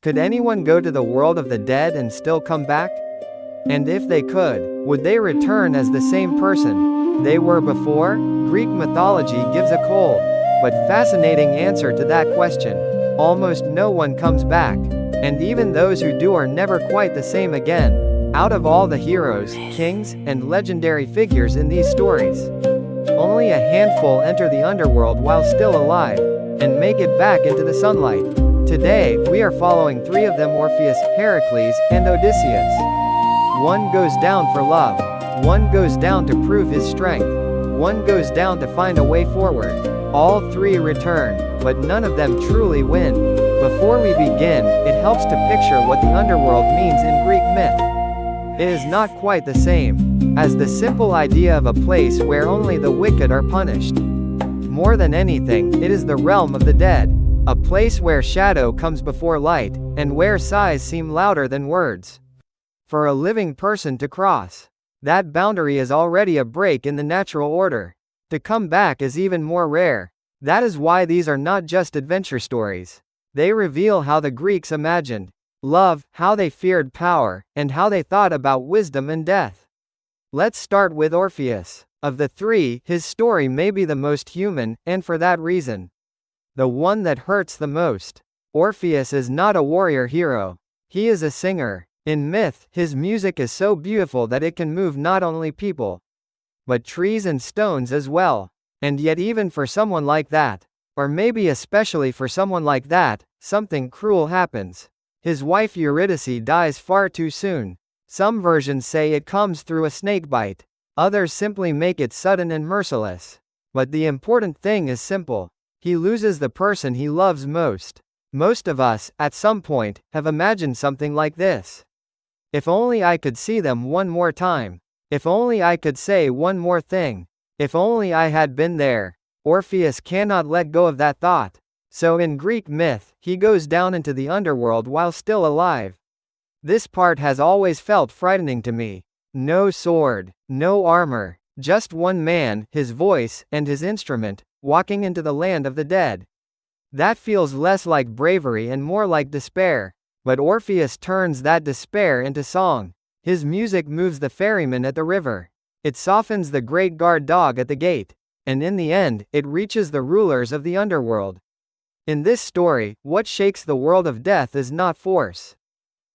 Could anyone go to the world of the dead and still come back? And if they could, would they return as the same person they were before? Greek mythology gives a cold, but fascinating answer to that question. Almost no one comes back, and even those who do are never quite the same again. Out of all the heroes, kings, and legendary figures in these stories, only a handful enter the underworld while still alive, and make it back into the sunlight. Today, we are following three of them: Orpheus, Heracles, and Odysseus. One goes down for love. One goes down to prove his strength. One goes down to find a way forward. All three return, but none of them truly win. Before we begin, it helps to picture what the underworld means in Greek myth. It is not quite the same as the simple idea of a place where only the wicked are punished. More than anything, it is the realm of the dead, a place where shadow comes before light, and where sighs seem louder than words. For a living person to cross that boundary is already a break in the natural order. To come back is even more rare. That is why these are not just adventure stories. They reveal how the Greeks imagined love, how they feared power, and how they thought about wisdom and death. Let's start with Orpheus. Of the three, his story may be the most human, and for that reason, the one that hurts the most. Orpheus is not a warrior hero. He is a singer. In myth, his music is so beautiful that it can move not only people, but trees and stones as well. And yet even for someone like that, or maybe especially for someone like that, something cruel happens. His wife Eurydice dies far too soon. Some versions say it comes through a snake bite. Others simply make it sudden and merciless. But the important thing is simple. He loses the person he loves most. Most of us, at some point, have imagined something like this. If only I could see them one more time. If only I could say one more thing. If only I had been there. Orpheus cannot let go of that thought. So in Greek myth, he goes down into the underworld while still alive. This part has always felt frightening to me. No sword, no armor, just one man, his voice, and his instrument, walking into the land of the dead. That feels less like bravery and more like despair. But Orpheus turns that despair into song. His music moves the ferryman at the river. It softens the great guard dog at the gate. And in the end, it reaches the rulers of the underworld. In this story, what shakes the world of death is not force.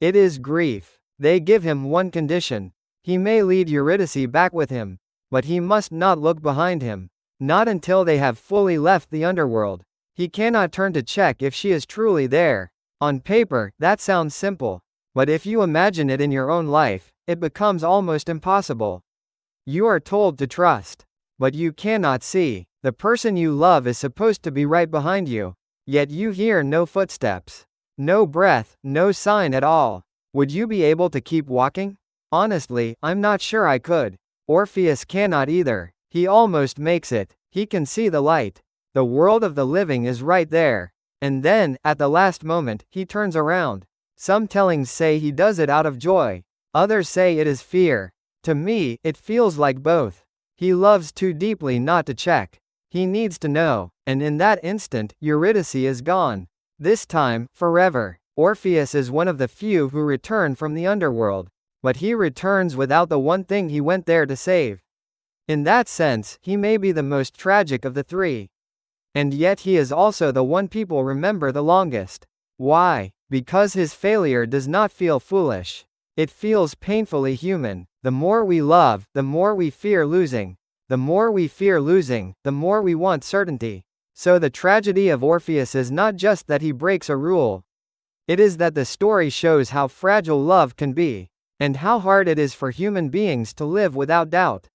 It is grief. They give him one condition. He may lead Eurydice back with him, but he must not look behind him. Not until they have fully left the underworld. He cannot turn to check if she is truly there. On paper, that sounds simple. But if you imagine it in your own life, it becomes almost impossible. You are told to trust, but you cannot see. The person you love is supposed to be right behind you. Yet you hear no footsteps. No breath, no sign at all. Would you be able to keep walking? Honestly, I'm not sure I could. Orpheus cannot either. He almost makes it. He can see the light. The world of the living is right there. And then, at the last moment, he turns around. Some tellings say he does it out of joy. Others say it is fear. To me, it feels like both. He loves too deeply not to check. He needs to know, and in that instant, Eurydice is gone. This time, forever. Orpheus is one of the few who return from the underworld. But he returns without the one thing he went there to save. In that sense, he may be the most tragic of the three. And yet he is also the one people remember the longest. Why? Because his failure does not feel foolish. It feels painfully human. The more we love, the more we fear losing. The more we fear losing, the more we want certainty. So the tragedy of Orpheus is not just that he breaks a rule. It is that the story shows how fragile love can be, and how hard it is for human beings to live without doubt.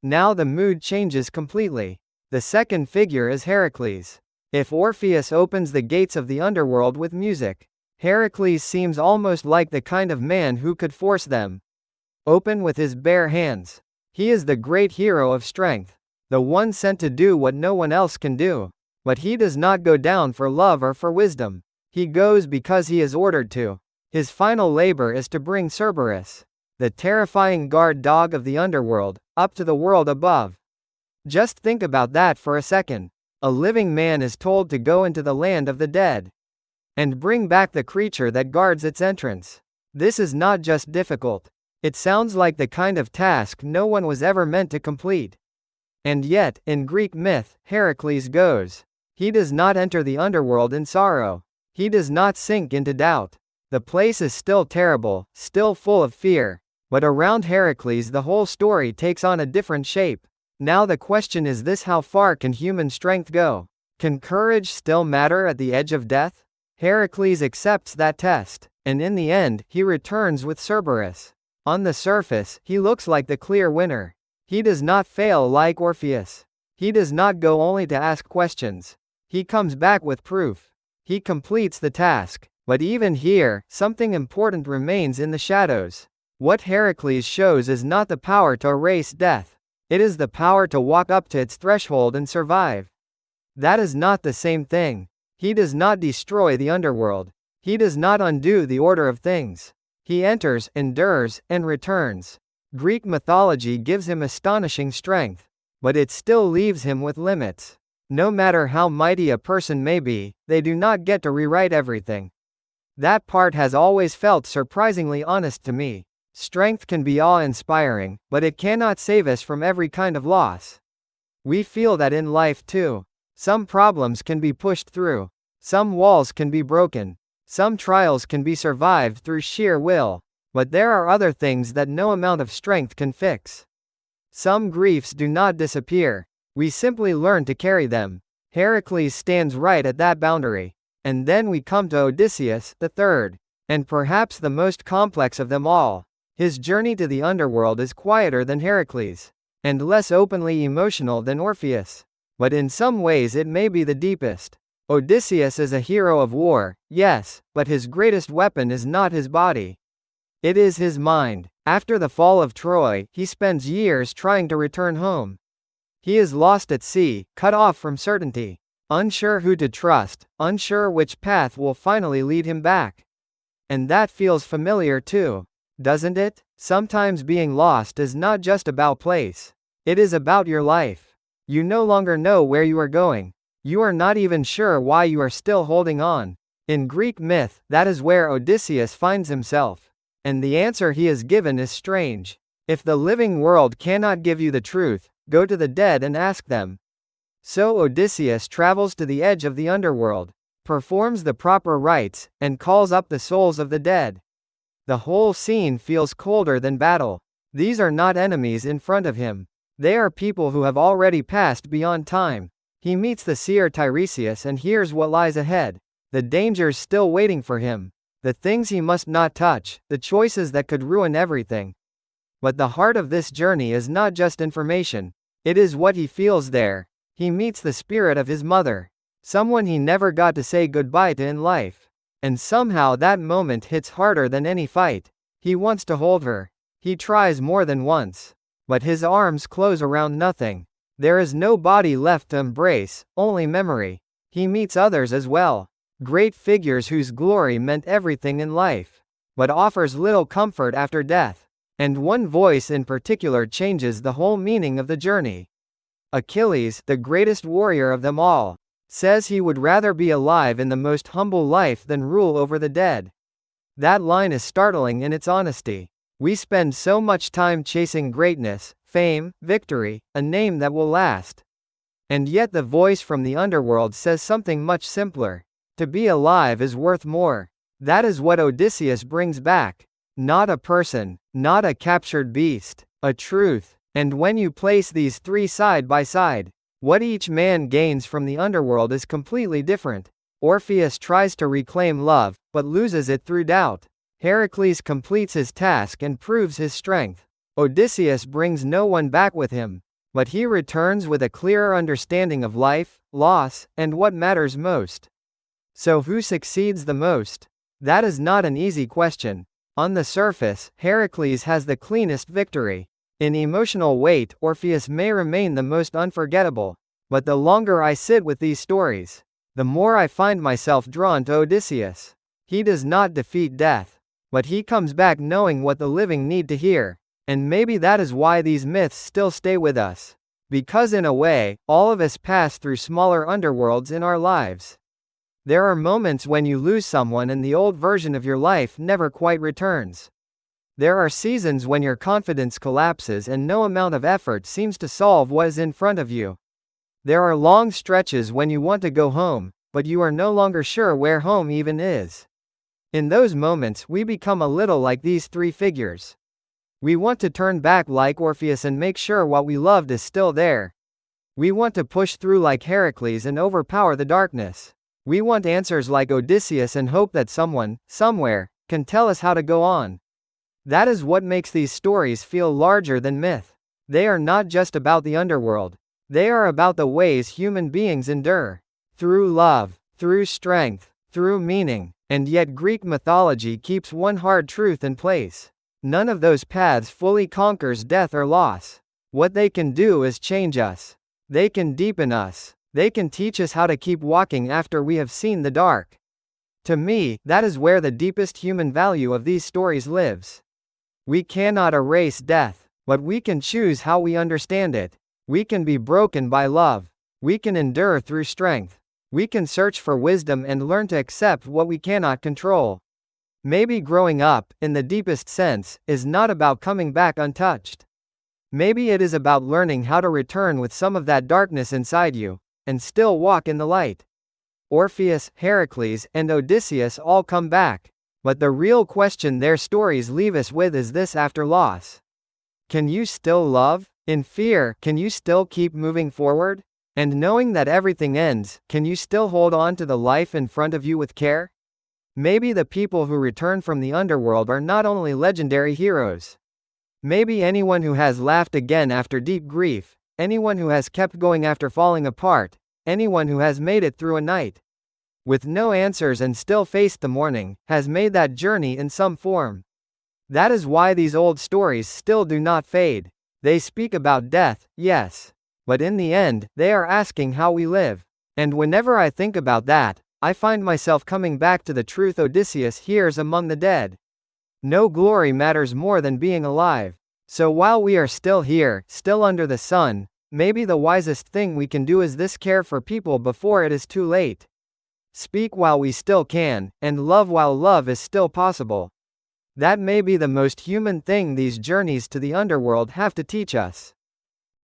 Now the mood changes completely. The second figure is Heracles. If Orpheus opens the gates of the underworld with music, Heracles seems almost like the kind of man who could force them open with his bare hands. He is the great hero of strength, the one sent to do what no one else can do. But he does not go down for love or for wisdom. He goes because he is ordered to. His final labor is to bring Cerberus, the terrifying guard dog of the underworld, up to the world above. Just think about that for a second. A living man is told to go into the land of the dead. and bring back the creature that guards its entrance. This is not just difficult. It sounds like the kind of task no one was ever meant to complete. And yet, in Greek myth, Heracles goes. He does not enter the underworld in sorrow. He does not sink into doubt. The place is still terrible, still full of fear. But around Heracles the whole story takes on a different shape. Now the question is this: how far can human strength go? Can courage still matter at the edge of death? Heracles accepts that test, and in the end, he returns with Cerberus. On the surface, he looks like the clear winner. He does not fail like Orpheus. He does not go only to ask questions. He comes back with proof. He completes the task. But even here, something important remains in the shadows. What Heracles shows is not the power to erase death. It is the power to walk up to its threshold and survive. That is not the same thing. He does not destroy the underworld. He does not undo the order of things. He enters, endures, and returns. Greek mythology gives him astonishing strength, but it still leaves him with limits. No matter how mighty a person may be, they do not get to rewrite everything. That part has always felt surprisingly honest to me. Strength can be awe-inspiring, but it cannot save us from every kind of loss. We feel that in life too. Some problems can be pushed through. Some walls can be broken. Some trials can be survived through sheer will. But there are other things that no amount of strength can fix. Some griefs do not disappear. We simply learn to carry them. Heracles stands right at that boundary. And then we come to Odysseus, the third, and perhaps the most complex of them all. His journey to the underworld is quieter than Heracles, and less openly emotional than Orpheus. But in some ways it may be the deepest. Odysseus is a hero of war, yes, but his greatest weapon is not his body. It is his mind. After the fall of Troy, he spends years trying to return home. He is lost at sea, cut off from certainty, unsure who to trust, unsure which path will finally lead him back. And that feels familiar too, doesn't it? Sometimes being lost is not just about place. It is about your life. You no longer know where you are going. You are not even sure why you are still holding on. In Greek myth, that is where Odysseus finds himself. And the answer he is given is strange. If the living world cannot give you the truth, go to the dead and ask them. So Odysseus travels to the edge of the underworld, performs the proper rites, and calls up the souls of the dead. The whole scene feels colder than battle. These are not enemies in front of him. They are people who have already passed beyond time. He meets the seer Tiresias and hears what lies ahead. The dangers still waiting for him. The things he must not touch, the choices that could ruin everything. But the heart of this journey is not just information. It is what he feels there. He meets the spirit of his mother. Someone he never got to say goodbye to in life. And somehow that moment hits harder than any fight. He wants to hold her. He tries more than once. But his arms close around nothing. There is no body left to embrace, only memory. He meets others as well. Great figures whose glory meant everything in life, but offers little comfort after death. And one voice in particular changes the whole meaning of the journey. Achilles, the greatest warrior of them all, says he would rather be alive in the most humble life than rule over the dead. That line is startling in its honesty. We spend so much time chasing greatness, fame, victory, a name that will last. And yet the voice from the underworld says something much simpler. To be alive is worth more. That is what Odysseus brings back. Not a person, not a captured beast, a truth. And when you place these three side by side, what each man gains from the underworld is completely different. Orpheus tries to reclaim love, but loses it through doubt. Heracles completes his task and proves his strength. Odysseus brings no one back with him, but he returns with a clearer understanding of life, loss, and what matters most. So who succeeds the most? That is not an easy question. On the surface, Heracles has the cleanest victory. In emotional weight, Orpheus may remain the most unforgettable. But the longer I sit with these stories, the more I find myself drawn to Odysseus. He does not defeat death, but he comes back knowing what the living need to hear. And maybe that is why these myths still stay with us. Because in a way, all of us pass through smaller underworlds in our lives. There are moments when you lose someone and the old version of your life never quite returns. There are seasons when your confidence collapses and no amount of effort seems to solve what is in front of you. There are long stretches when you want to go home, but you are no longer sure where home even is. In those moments, we become a little like these three figures. We want to turn back like Orpheus and make sure what we loved is still there. We want to push through like Heracles and overpower the darkness. We want answers like Odysseus and hope that someone, somewhere, can tell us how to go on. That is what makes these stories feel larger than myth. They are not just about the underworld. They are about the ways human beings endure. Through love, through strength, through meaning. And yet Greek mythology keeps one hard truth in place. None of those paths fully conquers death or loss. What they can do is change us. They can deepen us. They can teach us how to keep walking after we have seen the dark. To me, that is where the deepest human value of these stories lives. We cannot erase death, but we can choose how we understand it. We can be broken by love. We can endure through strength. We can search for wisdom and learn to accept what we cannot control. Maybe growing up, in the deepest sense, is not about coming back untouched. Maybe it is about learning how to return with some of that darkness inside you, and still walk in the light. Orpheus, Heracles, and Odysseus all come back. But the real question their stories leave us with is this: after loss, can you still love? In fear, can you still keep moving forward? And knowing that everything ends, can you still hold on to the life in front of you with care? Maybe the people who return from the underworld are not only legendary heroes. Maybe anyone who has laughed again after deep grief, anyone who has kept going after falling apart, anyone who has made it through a night with no answers and still faced the morning, has made that journey in some form. That is why these old stories still do not fade. They speak about death, yes. But in the end, they are asking how we live. And whenever I think about that, I find myself coming back to the truth Odysseus hears among the dead. No glory matters more than being alive. So while we are still here, still under the sun, maybe the wisest thing we can do is this: care for people before it is too late. Speak while we still can, and love while love is still possible. That may be the most human thing these journeys to the underworld have to teach us.